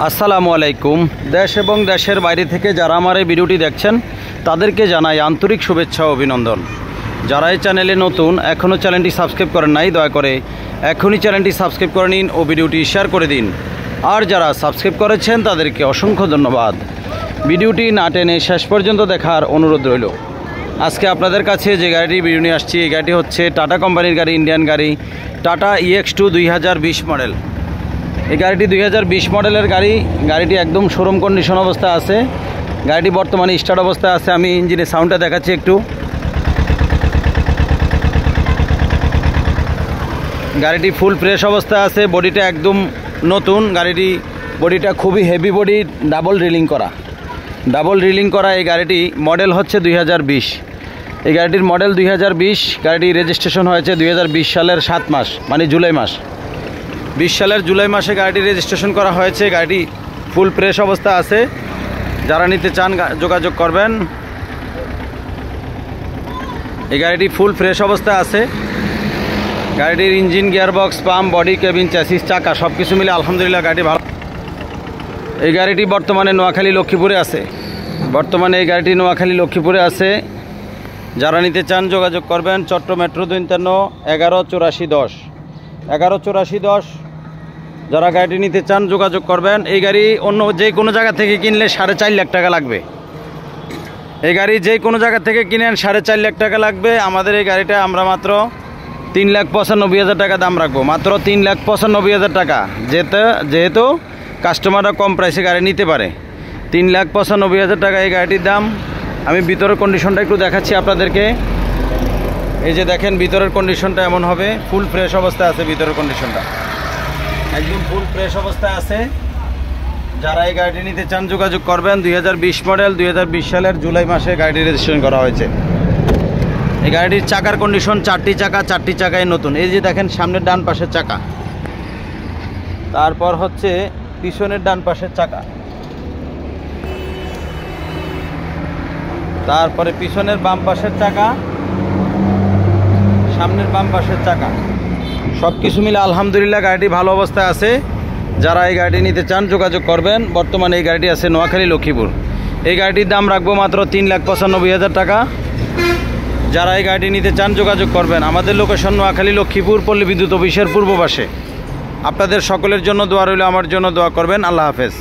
আসসালামু আলাইকুম। দেশ এবং দেশের বাইরে থেকে যারা আমার এই ভিডিওটি দেখছেন তাদেরকে জানাই আন্তরিক শুভেচ্ছা ও অভিনন্দন। যারা এই চ্যানেলে নতুন, এখনও চ্যানেলটি সাবস্ক্রাইব করেন নাই, দয়া করে এখনই চ্যানেলটি সাবস্ক্রাইব করে নিন ও ভিডিওটি শেয়ার করে দিন। আর যারা সাবস্ক্রাইব করেছেন তাদেরকে অসংখ্য ধন্যবাদ। ভিডিওটি না টেনে শেষ পর্যন্ত দেখার অনুরোধ রইল। আজকে আপনাদের কাছে যে গাড়িটি ভিডিও নিয়ে আসছি, এই গাড়িটি হচ্ছে টাটা কোম্পানির গাড়ি, ইন্ডিয়ান গাড়ি, টাটা EX2 2020 মডেল। এই গাড়িটি 2020 মডেলের গাড়ি। গাড়িটি একদম শোরুম কন্ডিশন অবস্থায় আছে। গাড়িটি বর্তমানে স্টার্ট অবস্থায় আছে। আমি ইঞ্জিনের সাউন্ডটা দেখাচ্ছি একটু। গাড়িটি ফুল ফ্রেশ অবস্থায় আছে। বডিটা একদম নতুন। বডিটা খুবই হেভি বডি, ডাবল রিলিং করা। এই গাড়িটি মডেল হচ্ছে 2020। এই গাড়িটির মডেল 2020। গাড়িটি রেজিস্ট্রেশন হয়েছে 2020 সালের 7 মাস, মানে জুলাই মাস। 20 সালের জুলাই মাসে গাড়িটি রেজিস্ট্রেশন করা হয়েছে। গাড়িটি ফুল ফ্রেশ অবস্থা আছে। যারা নিতে চান যোগাযোগ করবেন। এই গাড়িটি ফুল ফ্রেশ অবস্থা আছে। গাড়িটির engine, gearbox, pump, body, cabin, chassis, চাকা সব কিছু মিলে আলহামদুলিল্লাহ গাড়িটি ভালো। এই গাড়িটি বর্তমানে নোয়াখালী লক্ষ্মীপুরে আছে। যারা নিতে চান যোগাযোগ করবেন। চট্টগ্রাম মেট্রো 53 118410। যারা গাড়িটি নিতে চান যোগাযোগ করবেন। এই গাড়ি অন্য যে কোনো জায়গা থেকে কিনলে 4.5 লাখ টাকা লাগবে। এই গাড়ি যে কোনো জায়গা থেকে কিনেন 4.5 লাখ টাকা লাগবে। আমাদের এই গাড়িটা আমরা মাত্র 3,95,000 টাকা দাম রাখবো। মাত্র 3,95,000 টাকা। যেহেতু কাস্টমাররা কম প্রাইসে গাড়ি নিতে পারে। 3,95,000 টাকা এই গাড়িটির দাম। আমি ভিতরের কন্ডিশনটা একটু দেখাচ্ছি আপনাদেরকে। এই যে দেখেন, ভিতরের কন্ডিশনটা এমন হবে। ফুল ফ্রেশ অবস্থায় আছে। ভিতরের কন্ডিশনটা একদম ফুল ফ্রেশ অবস্থায় আছে। যারা এই গাড়িটি নিতে চান যোগাযোগ করবেন। 2020 মডেল, 2020 সালের জুলাই মাসে গাড়িটি রেজিস্ট্রেশন করা হয়েছে। এই গাড়িটির চাকার কন্ডিশন, 4টি চাকায় নতুন। এই যে দেখেন, সামনের ডান পাশের চাকা, তারপর হচ্ছে পিছনের ডান পাশের চাকা, তারপরে পিছনের বাম পাশের চাকা, সামনের বাম পাশের চাকা, সব কিছু মিলে আলহামদুলিল্লাহ গাড়িটি ভালো অবস্থায় আছে। যারা এই গাড়িটি নিতে চান যোগাযোগ করবেন। বর্তমানে এই গাড়িটি আছে নোয়াখালী লক্ষ্মীপুর। এই গাড়িটির দাম রাখবো মাত্র 3,95,000 টাকা। যারা এই গাড়িটি নিতে চান যোগাযোগ করবেন। আমাদের লোকেশন নোয়াখালী লক্ষ্মীপুর, পল্লী বিদ্যুৎ অফিসের পূর্ব পাশে। আপনাদের সকলের জন্য দোয়া রইল, আমার জন্য দোয়া করবেন। আল্লাহ হাফেজ।